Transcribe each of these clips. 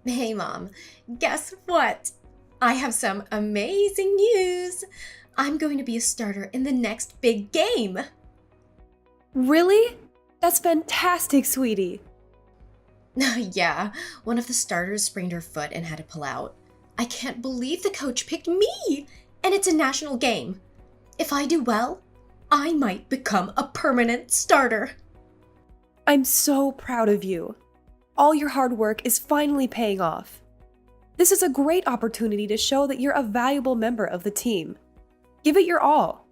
Hey, Mom. Guess what? I have some amazing news. I'm going to be a starter in the next big game. Really? That's fantastic, sweetie. Yeah, one of the starters sprained her foot and had to pull out. I can't believe the coach picked me! And it's a national game. If I do well, I might become a permanent starter. I'm so proud of you. All your hard work is finally paying off. This is a great opportunity to show that you're a valuable member of the team. Give it your all.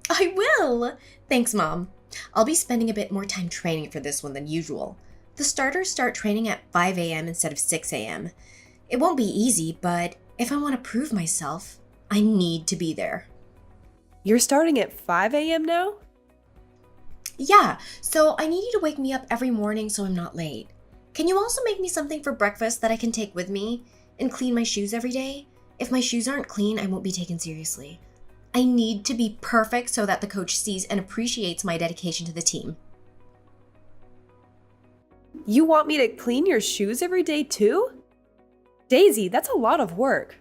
I will! Thanks, Mom. I'll be spending a bit more time training for this one than usual. The starters start training at 5 a.m. instead of 6 a.m. It won't be easy, but if I want to prove myself, I need to be there. You're starting at 5 a.m. now? Yeah, so I need you to wake me up every morning so I'm not late. Can you also make me something for breakfast that I can take with me and clean my shoes every day? If my shoes aren't clean, I won't be taken seriously. I need to be perfect so that the coach sees and appreciates my dedication to the team. You want me to clean your shoes every day too? Daisy, that's a lot of work.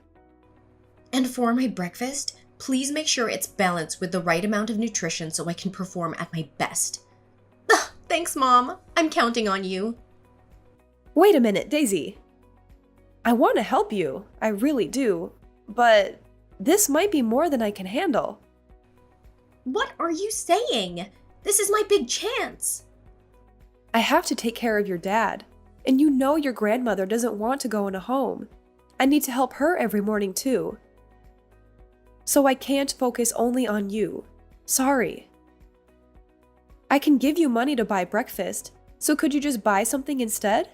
And for my breakfast, please make sure it's balanced with the right amount of nutrition so I can perform at my best. Thanks, Mom. I'm counting on you. Wait a minute, Daisy. I want to help you, I really do, but this might be more than I can handle. What are you saying? This is my big chance. I have to take care of your dad, and you know your grandmother doesn't want to go in a home. I need to help her every morning too. So I can't focus only on you. Sorry. I can give you money to buy breakfast, so could you just buy something instead?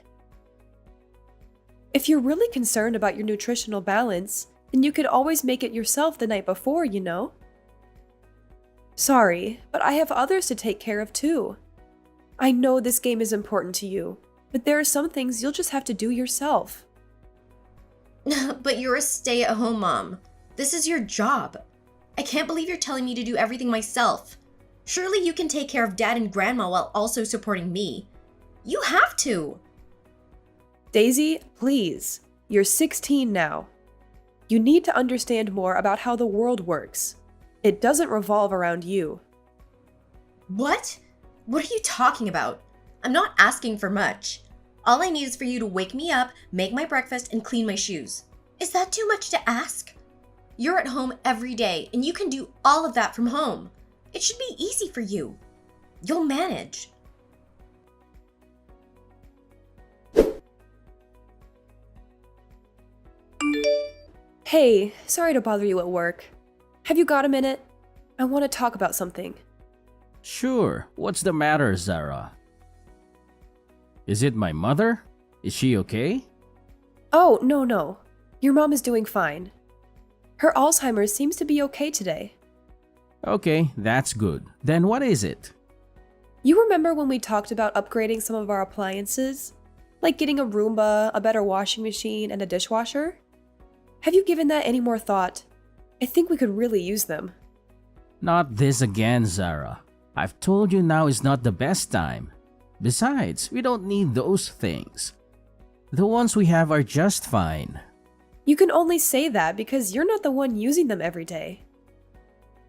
If you're really concerned about your nutritional balance, then you could always make it yourself the night before, you know? Sorry, but I have others to take care of too. I know this game is important to you, but there are some things you'll just have to do yourself. But you're a stay-at-home mom. This is your job. I can't believe you're telling me to do everything myself. Surely you can take care of Dad and Grandma while also supporting me. You have to. Daisy, please. You're 16 now. You need to understand more about how the world works. It doesn't revolve around you. What? What are you talking about? I'm not asking for much. All I need is for you to wake me up, make my breakfast, and clean my shoes. Is that too much to ask? You're at home every day, and you can do all of that from home. It should be easy for you. You'll manage. Hey, sorry to bother you at work. Have you got a minute? I want to talk about something. Sure, what's the matter, Zara? Is it my mother? Is she okay? Oh, no. Your mom is doing fine. Her Alzheimer's seems to be okay today. Okay, that's good. Then what is it? You remember when we talked about upgrading some of our appliances? Like getting a Roomba, a better washing machine, and a dishwasher? Have you given that any more thought? I think we could really use them. Not this again, Zara. I've told you now is not the best time. Besides, we don't need those things. The ones we have are just fine. You can only say that because you're not the one using them every day.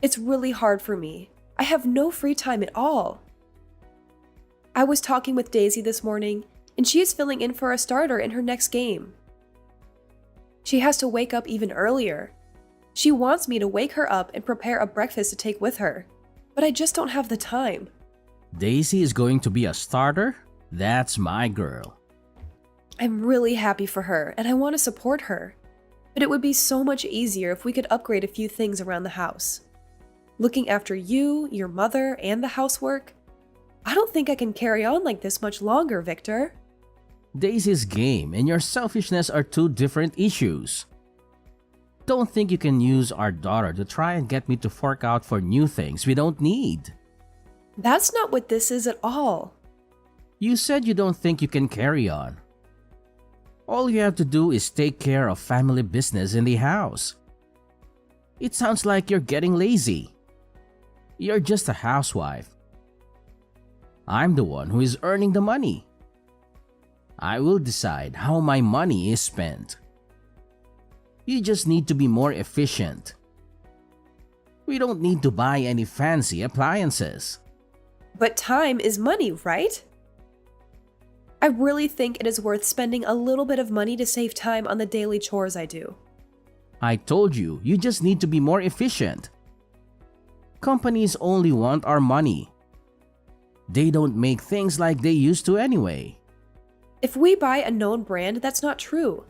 It's really hard for me. I have no free time at all. I was talking with Daisy this morning, and she is filling in for a starter in her next game. She has to wake up even earlier. She wants me to wake her up and prepare a breakfast to take with her, but I just don't have the time. Daisy is going to be a starter? That's my girl. I'm really happy for her, and I want to support her. But it would be so much easier if we could upgrade a few things around the house. Looking after you, your mother, and the housework? I don't think I can carry on like this much longer, Victor. Daisy's game and your selfishness are two different issues. Don't think you can use our daughter to try and get me to fork out for new things we don't need. That's not what this is at all. You said you don't think you can carry on. All you have to do is take care of family business in the house. It sounds like you're getting lazy. You're just a housewife. I'm the one who is earning the money. I will decide how my money is spent. You just need to be more efficient. We don't need to buy any fancy appliances. But time is money, right? I really think it is worth spending a little bit of money to save time on the daily chores I do. I told you, you just need to be more efficient. Companies only want our money. They don't make things like they used to anyway. If we buy a known brand, that's not true.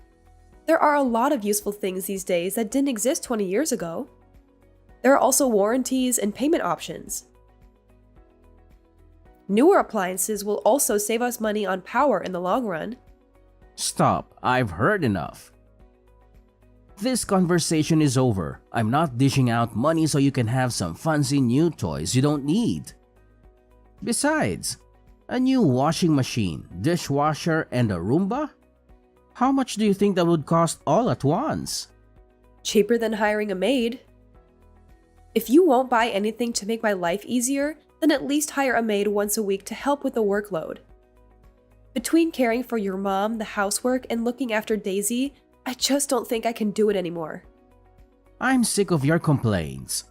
There are a lot of useful things these days that didn't exist 20 years ago. There are also warranties and payment options. Newer appliances will also save us money on power in the long run. Stop, I've heard enough. This conversation is over. I'm not dishing out money so you can have some fancy new toys you don't need. Besides, a new washing machine, dishwasher, and a Roomba? How much do you think that would cost all at once? Cheaper than hiring a maid. If you won't buy anything to make my life easier, then at least hire a maid once a week to help with the workload. Between caring for your mom, the housework, and looking after Daisy, I just don't think I can do it anymore. I'm sick of your complaints.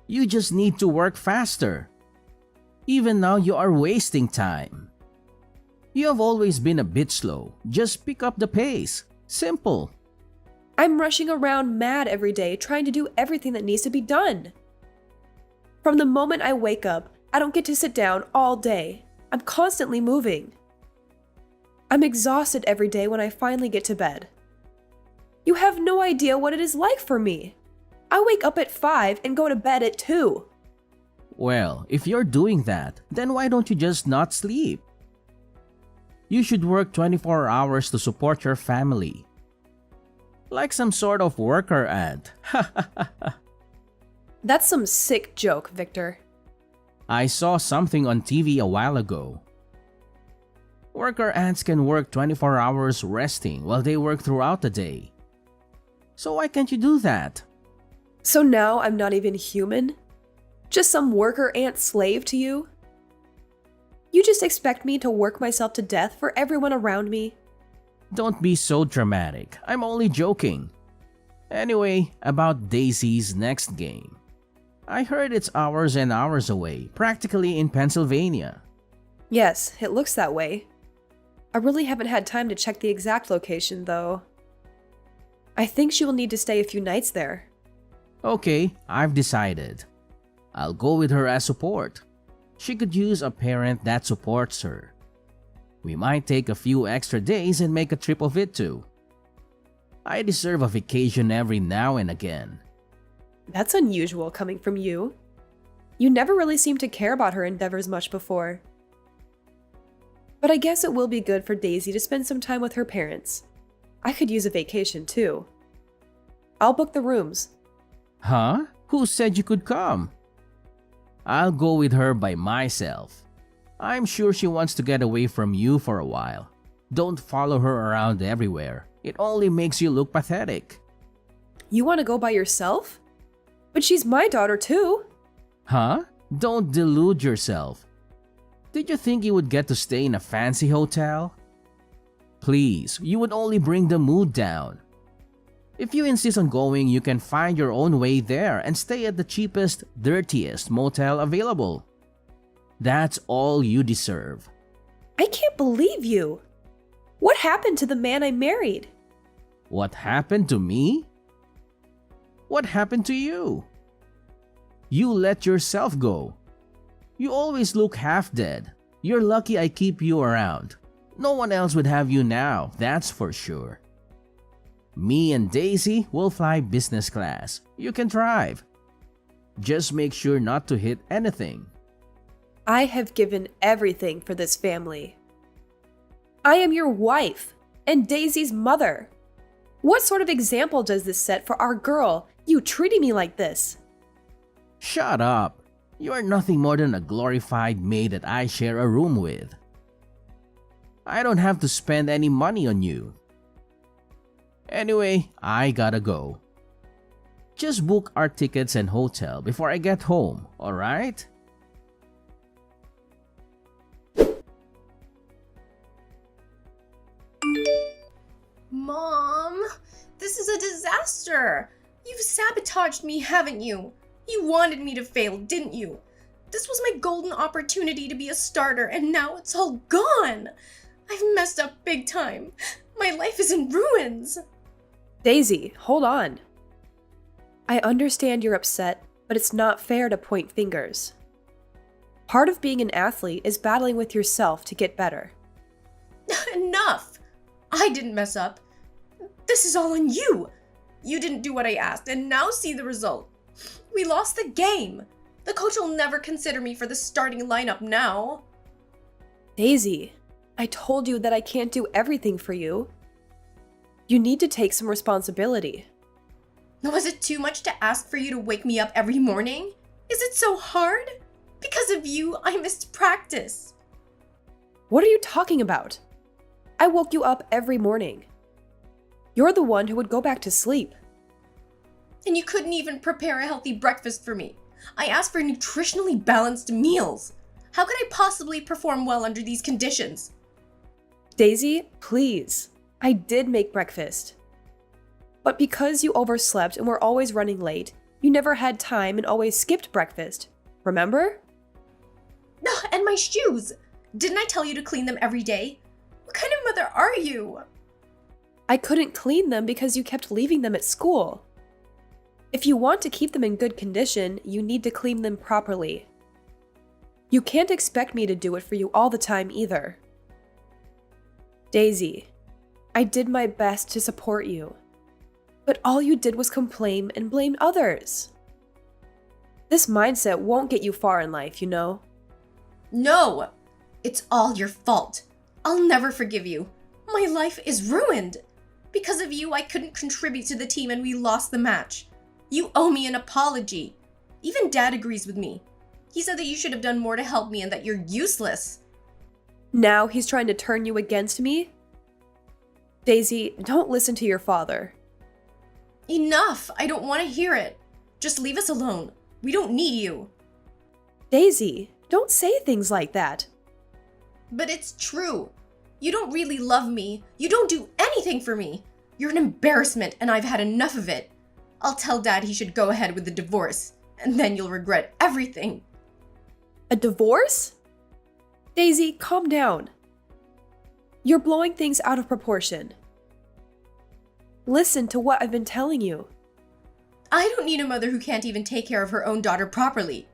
You just need to work faster. Even now, you are wasting time. You have always been a bit slow. Just pick up the pace. Simple. I'm rushing around mad every day trying to do everything that needs to be done. From the moment I wake up, I don't get to sit down all day. I'm constantly moving. I'm exhausted every day when I finally get to bed. You have no idea what it is like for me. I wake up at 5 and go to bed at 2. Well, if you're doing that, then why don't you just not sleep? You should work 24 hours to support your family. Like some sort of worker ant. That's some sick joke, Victor. I saw something on TV a while ago. Worker ants can work 24 hours resting while they work throughout the day. So why can't you do that? So now I'm not even human? Just some worker ant slave to you? You just expect me to work myself to death for everyone around me? Don't be so dramatic. I'm only joking. Anyway, about Daisy's next game. I heard it's hours and hours away, practically in Pennsylvania. Yes, it looks that way. I really haven't had time to check the exact location, though. I think she will need to stay a few nights there. Okay, I've decided. I'll go with her as support. She could use a parent that supports her. We might take a few extra days and make a trip of it too. I deserve a vacation every now and again. That's unusual coming from you. You never really seemed to care about her endeavors much before. But I guess it will be good for Daisy to spend some time with her parents. I could use a vacation too. I'll book the rooms. Huh? Who said you could come? I'll go with her by myself. I'm sure she wants to get away from you for a while. Don't follow her around everywhere. It only makes you look pathetic. You want to go by yourself? But she's my daughter too. Huh? Don't delude yourself. Did you think you would get to stay in a fancy hotel? Please, you would only bring the mood down. If you insist on going, you can find your own way there and stay at the cheapest, dirtiest motel available. That's all you deserve. I can't believe you. What happened to the man I married? What happened to me? What happened to you? You let yourself go. You always look half dead. You're lucky I keep you around. No one else would have you now, that's for sure. Me and Daisy will fly business class. You can drive. Just make sure not to hit anything. I have given everything for this family. I am your wife and Daisy's mother. What sort of example does this set for our girl, you treating me like this? Shut up. You are nothing more than a glorified maid that I share a room with. I don't have to spend any money on you. Anyway, I gotta go. Just book our tickets and hotel before I get home, alright? Mom, this is a disaster. You've sabotaged me, haven't you? You wanted me to fail, didn't you? This was my golden opportunity to be a starter, and now it's all gone. I've messed up big time. My life is in ruins. Daisy, hold on. I understand you're upset, but it's not fair to point fingers. Part of being an athlete is battling with yourself to get better. Enough! I didn't mess up. This is all on you. You didn't do what I asked, and now see the result. We lost the game. The coach will never consider me for the starting lineup now. Daisy, I told you that I can't do everything for you. You need to take some responsibility. Was it too much to ask for you to wake me up every morning? Is it so hard? Because of you, I missed practice. What are you talking about? I woke you up every morning. You're the one who would go back to sleep. And you couldn't even prepare a healthy breakfast for me. I asked for nutritionally balanced meals. How could I possibly perform well under these conditions? Daisy, please. I did make breakfast. But because you overslept and were always running late, you never had time and always skipped breakfast. Remember? And my shoes! Didn't I tell you to clean them every day? What kind of mother are you? I couldn't clean them because you kept leaving them at school. If you want to keep them in good condition, you need to clean them properly. You can't expect me to do it for you all the time either. Daisy, I did my best to support you, but all you did was complain and blame others. This mindset won't get you far in life, you know? No! It's all your fault. I'll never forgive you. My life is ruined. Because of you, I couldn't contribute to the team and we lost the match. You owe me an apology. Even Dad agrees with me. He said that you should have done more to help me and that you're useless. Now he's trying to turn you against me? Daisy, don't listen to your father. Enough! I don't want to hear it. Just leave us alone. We don't need you. Daisy, don't say things like that. But it's true. You don't really love me. You don't do anything for me. You're an embarrassment and I've had enough of it. I'll tell Dad he should go ahead with the divorce, and then you'll regret everything. A divorce? Daisy, calm down. You're blowing things out of proportion. Listen to what I've been telling you. I don't need a mother who can't even take care of her own daughter properly.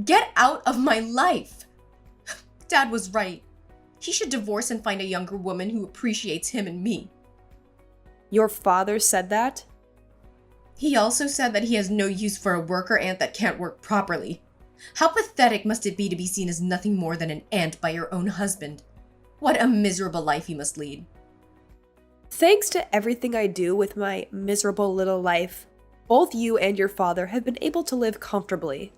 Get out of my life. Dad was right. He should divorce and find a younger woman who appreciates him and me. Your father said that? He also said that he has no use for a worker ant that can't work properly. How pathetic must it be to be seen as nothing more than an ant by your own husband? What a miserable life he must lead. Thanks to everything I do with my miserable little life, both you and your father have been able to live comfortably.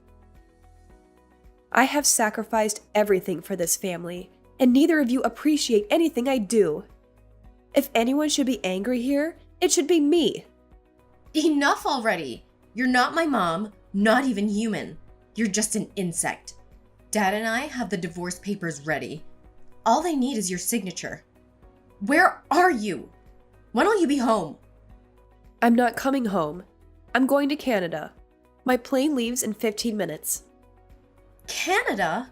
I have sacrificed everything for this family, and neither of you appreciate anything I do. If anyone should be angry here, it should be me. Enough already. You're not my mom, not even human. You're just an insect. Dad and I have the divorce papers ready. All they need is your signature. Where are you? When will you be home? I'm not coming home. I'm going to Canada. My plane leaves in 15 minutes. Canada?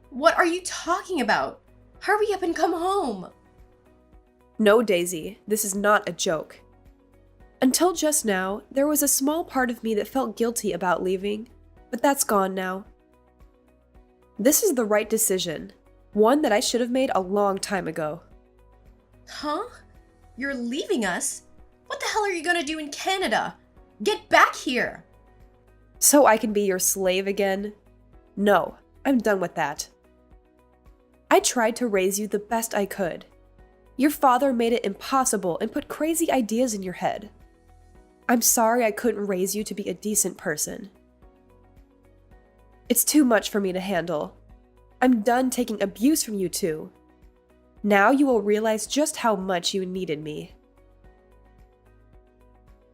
What are you talking about? Hurry up and come home. No, Daisy, this is not a joke. Until just now, there was a small part of me that felt guilty about leaving, but that's gone now. This is the right decision, one that I should have made a long time ago. Huh? You're leaving us? What the hell are you gonna do in Canada? Get back here! So I can be your slave again? No, I'm done with that. I tried to raise you the best I could. Your father made it impossible and put crazy ideas in your head. I'm sorry I couldn't raise you to be a decent person. It's too much for me to handle. I'm done taking abuse from you two. Now you will realize just how much you needed me.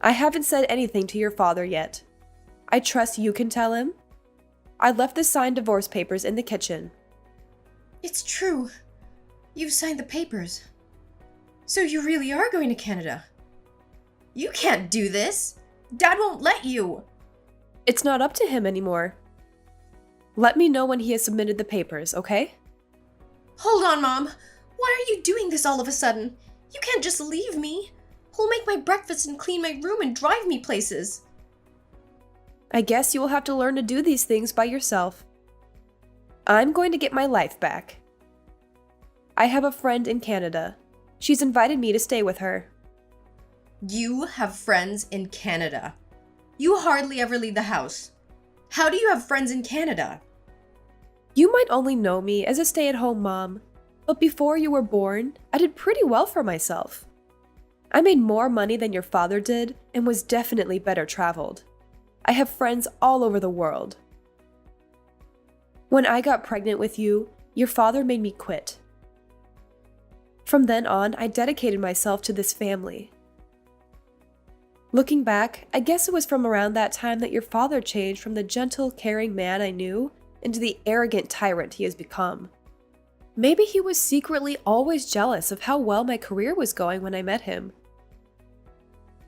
I haven't said anything to your father yet. I trust you can tell him. I left the signed divorce papers in the kitchen. It's true. You've signed the papers. So you really are going to Canada? You can't do this. Dad won't let you. It's not up to him anymore. Let me know when he has submitted the papers, okay? Hold on, Mom. Why are you doing this all of a sudden? You can't just leave me. He'll make my breakfast and clean my room and drive me places. I guess you will have to learn to do these things by yourself. I'm going to get my life back. I have a friend in Canada. She's invited me to stay with her. You have friends in Canada. You hardly ever leave the house. How do you have friends in Canada? You might only know me as a stay-at-home mom, but before you were born, I did pretty well for myself. I made more money than your father did and was definitely better traveled. I have friends all over the world. When I got pregnant with you, your father made me quit. From then on, I dedicated myself to this family. Looking back, I guess it was from around that time that your father changed from the gentle, caring man I knew into the arrogant tyrant he has become. Maybe he was secretly always jealous of how well my career was going when I met him.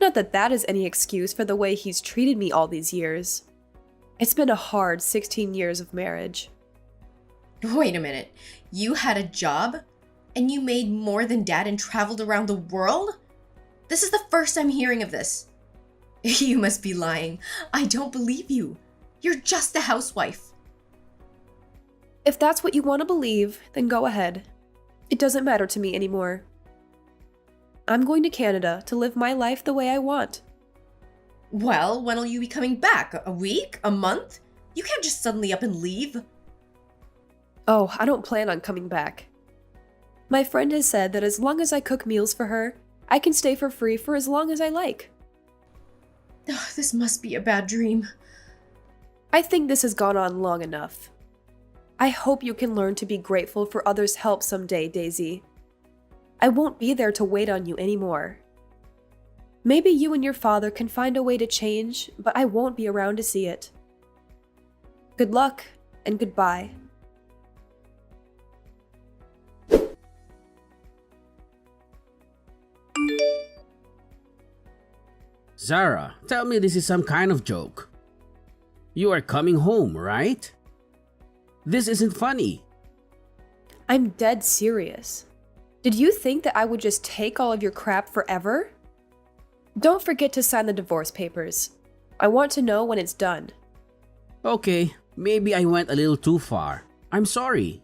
Not that that is any excuse for the way he's treated me all these years. It's been a hard 16 years of marriage. Wait a minute. You had a job? And you made more than Dad and traveled around the world? This is the first I'm hearing of this. You must be lying. I don't believe you. You're just a housewife. If that's what you want to believe, then go ahead. It doesn't matter to me anymore. I'm going to Canada to live my life the way I want. Well, when will you be coming back? A week? A month? You can't just suddenly up and leave. Oh, I don't plan on coming back. My friend has said that as long as I cook meals for her, I can stay for free for as long as I like. This must be a bad dream. I think this has gone on long enough. I hope you can learn to be grateful for others' help someday, Daisy. I won't be there to wait on you anymore. Maybe you and your father can find a way to change, but I won't be around to see it. Good luck, and goodbye. Zara, tell me this is some kind of joke. You are coming home, right? This isn't funny. I'm dead serious. Did you think that I would just take all of your crap forever? Don't forget to sign the divorce papers. I want to know when it's done. Okay, maybe I went a little too far. I'm sorry.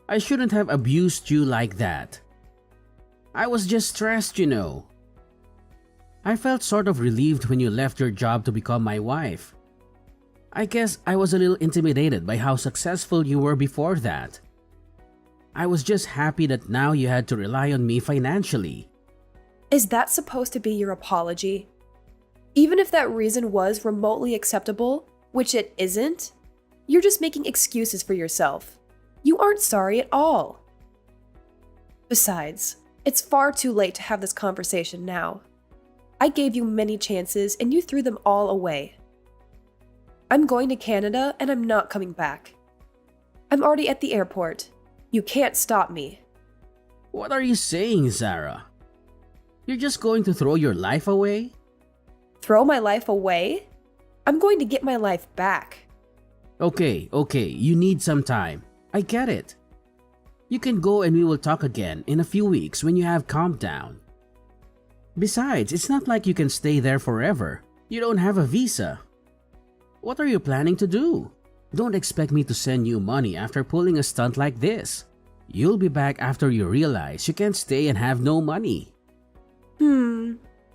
I shouldn't have abused you like that. I was just stressed, you know. I felt sort of relieved when you left your job to become my wife. I guess I was a little intimidated by how successful you were before that. I was just happy that now you had to rely on me financially. Is that supposed to be your apology? Even if that reason was remotely acceptable, which it isn't, you're just making excuses for yourself. You aren't sorry at all. Besides, it's far too late to have this conversation now. I gave you many chances and you threw them all away. I'm going to Canada and I'm not coming back. I'm already at the airport. You can't stop me. What are you saying, Zara? You're just going to throw your life away? Throw my life away? I'm going to get my life back. Okay, you need some time. I get it. You can go and we will talk again in a few weeks when you have calmed down. Besides, it's not like you can stay there forever. You don't have a visa. What are you planning to do? Don't expect me to send you money after pulling a stunt like this. You'll be back after you realize you can't stay and have no money.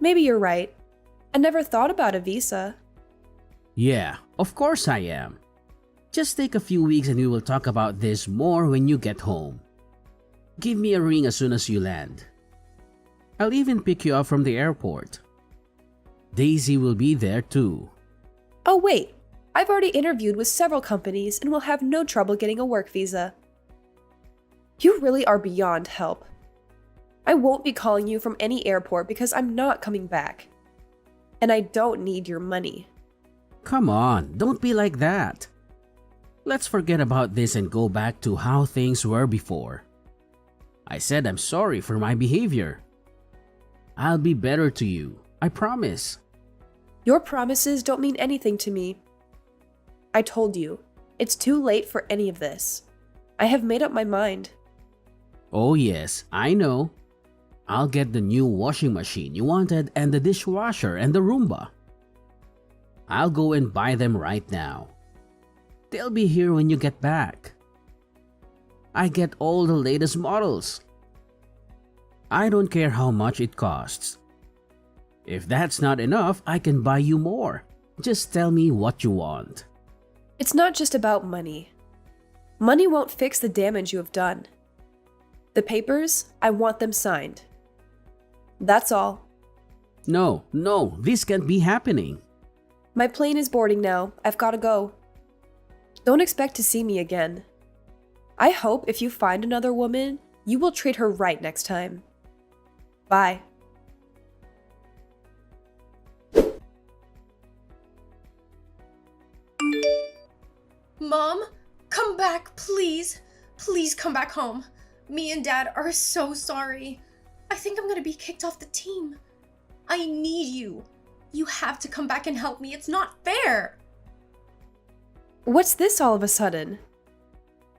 Maybe you're right. I never thought about a visa. Yeah, of course I am. Just take a few weeks and we will talk about this more when you get home. Give me a ring as soon as you land. I'll even pick you up from the airport. Daisy will be there too. Oh wait, I've already interviewed with several companies and will have no trouble getting a work visa. You really are beyond help. I won't be calling you from any airport because I'm not coming back. And I don't need your money. Come on, don't be like that. Let's forget about this and go back to how things were before. I said I'm sorry for my behavior. I'll be better to you, I promise. Your promises don't mean anything to me. I told you, it's too late for any of this. I have made up my mind. Oh yes, I know. I'll get the new washing machine you wanted and the dishwasher and the Roomba. I'll go and buy them right now. They'll be here when you get back. I get all the latest models. I don't care how much it costs. If that's not enough, I can buy you more. Just tell me what you want. It's not just about money. Money won't fix the damage you have done. The papers, I want them signed. That's all. No, this can't be happening. My plane is boarding now. I've got to go. Don't expect to see me again. I hope if you find another woman, you will treat her right next time. Bye. Mom, come back, please. Please come back home. Me and Dad are so sorry. I think I'm gonna be kicked off the team. I need you. You have to come back and help me. It's not fair. What's this all of a sudden?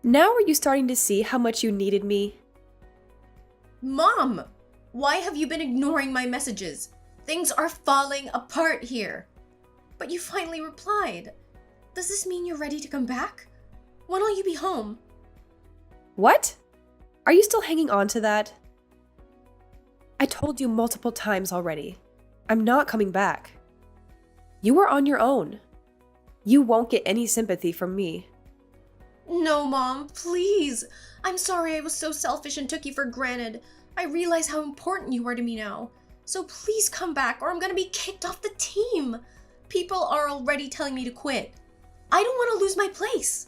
Now are you starting to see how much you needed me? Mom, why have you been ignoring my messages? Things are falling apart here. But you finally replied. Does this mean you're ready to come back? When will you be home? What? Are you still hanging on to that? I told you multiple times already. I'm not coming back. You are on your own. You won't get any sympathy from me. No, Mom, please. I'm sorry I was so selfish and took you for granted. I realize how important you are to me now. So please come back or I'm gonna be kicked off the team. People are already telling me to quit. I don't want to lose my place.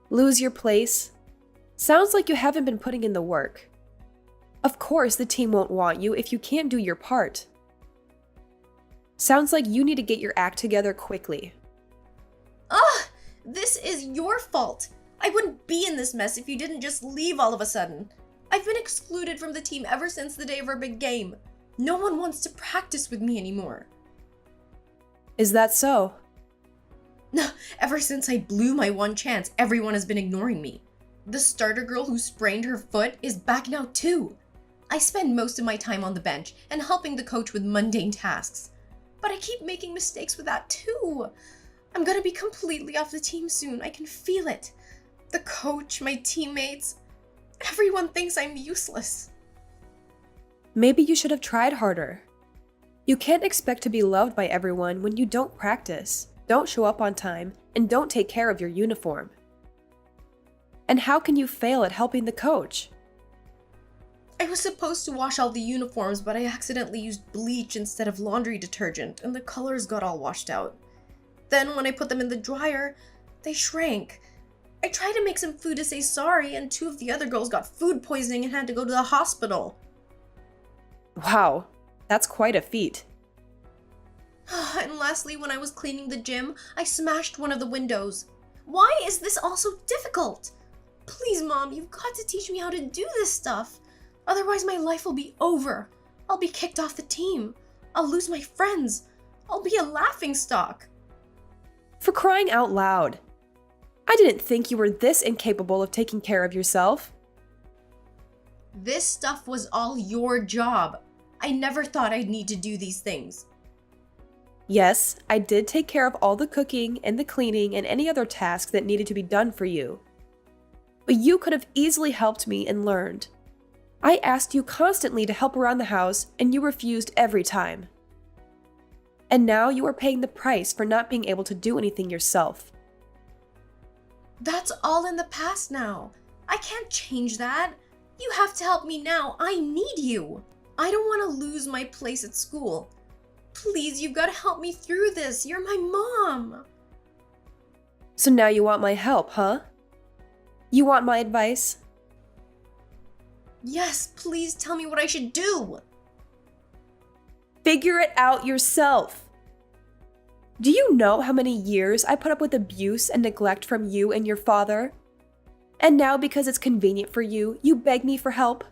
Lose your place? Sounds like you haven't been putting in the work. Of course the team won't want you if you can't do your part. Sounds like you need to get your act together quickly. Ugh! This is your fault. I wouldn't be in this mess if you didn't just leave all of a sudden. I've been excluded from the team ever since the day of our big game. No one wants to practice with me anymore. Is that so? Ever since I blew my one chance, everyone has been ignoring me. The starter girl who sprained her foot is back now too. I spend most of my time on the bench and helping the coach with mundane tasks. But I keep making mistakes with that too. I'm gonna be completely off the team soon. I can feel it. The coach, my teammates, everyone thinks I'm useless. Maybe you should have tried harder. You can't expect to be loved by everyone when you don't practice, don't show up on time, and don't take care of your uniform. And how can you fail at helping the coach? I was supposed to wash all the uniforms, but I accidentally used bleach instead of laundry detergent, and the colors got all washed out. Then when I put them in the dryer, they shrank. I tried to make some food to say sorry, and 2 of the other girls got food poisoning and had to go to the hospital. Wow, that's quite a feat. And lastly, when I was cleaning the gym, I smashed one of the windows. Why is this all so difficult? Please, Mom, you've got to teach me how to do this stuff. Otherwise, my life will be over. I'll be kicked off the team. I'll lose my friends. I'll be a laughingstock. For crying out loud. I didn't think you were this incapable of taking care of yourself. This stuff was all your job. I never thought I'd need to do these things. Yes, I did take care of all the cooking and the cleaning and any other task that needed to be done for you. But you could have easily helped me and learned. I asked you constantly to help around the house, and you refused every time. And now you are paying the price for not being able to do anything yourself. That's all in the past now. I can't change that. You have to help me now. I need you. I don't want to lose my place at school. Please, you've got to help me through this. You're my mom. So now you want my help, huh? You want my advice? Yes, please tell me what I should do. Figure it out yourself. Do you know how many years I put up with abuse and neglect from you and your father? And now because it's convenient for you, you beg me for help?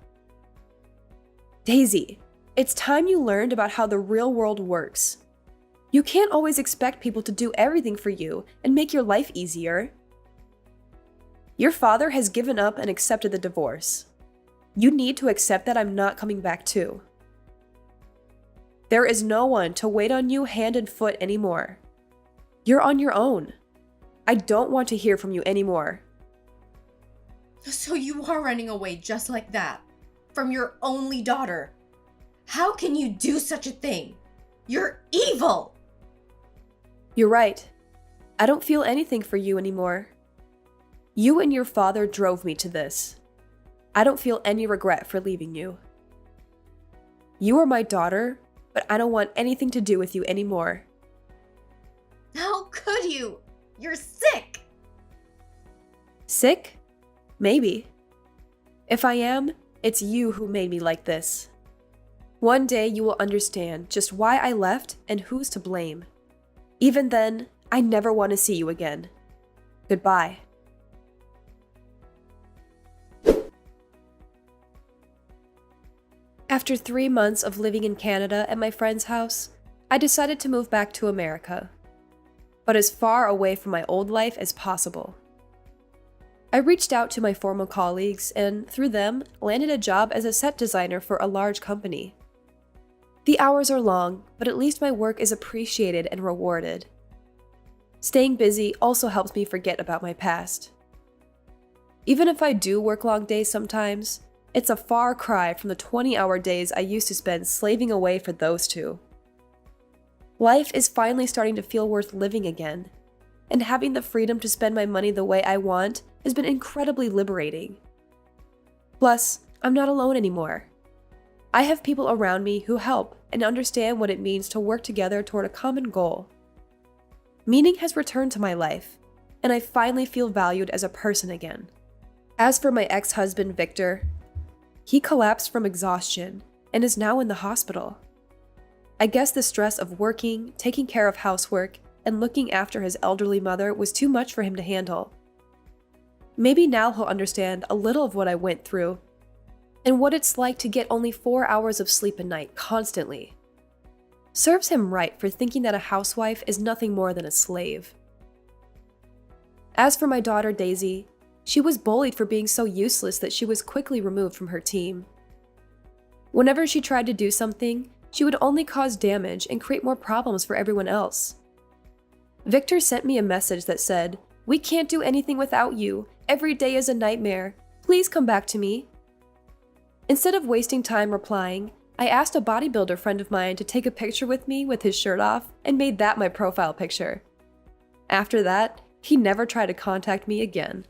Daisy, it's time you learned about how the real world works. You can't always expect people to do everything for you and make your life easier. Your father has given up and accepted the divorce. You need to accept that I'm not coming back too. There is no one to wait on you hand and foot anymore. You're on your own. I don't want to hear from you anymore. So you are running away just like that, from your only daughter. How can you do such a thing? You're evil! You're right. I don't feel anything for you anymore. You and your father drove me to this. I don't feel any regret for leaving you. You are my daughter, but I don't want anything to do with you anymore. How could you? You're sick! Sick? Maybe. If I am, it's you who made me like this. One day you will understand just why I left and who's to blame. Even then, I never want to see you again. Goodbye. After 3 months of living in Canada at my friend's house, I decided to move back to America, but as far away from my old life as possible. I reached out to my former colleagues and, through them, landed a job as a set designer for a large company. The hours are long, but at least my work is appreciated and rewarded. Staying busy also helps me forget about my past. Even if I do work long days sometimes, it's a far cry from the 20-hour days I used to spend slaving away for those two. Life is finally starting to feel worth living again, and having the freedom to spend my money the way I want has been incredibly liberating. Plus, I'm not alone anymore. I have people around me who help and understand what it means to work together toward a common goal. Meaning has returned to my life, and I finally feel valued as a person again. As for my ex-husband, Victor, he collapsed from exhaustion and is now in the hospital. I guess the stress of working, taking care of housework, and looking after his elderly mother was too much for him to handle. Maybe now he'll understand a little of what I went through and what it's like to get only 4 hours of sleep a night constantly. Serves him right for thinking that a housewife is nothing more than a slave. As for my daughter Daisy, she was bullied for being so useless that she was quickly removed from her team. Whenever she tried to do something, she would only cause damage and create more problems for everyone else. Victor sent me a message that said, "We can't do anything without you. Every day is a nightmare. Please come back to me." Instead of wasting time replying, I asked a bodybuilder friend of mine to take a picture with me with his shirt off and made that my profile picture. After that, he never tried to contact me again.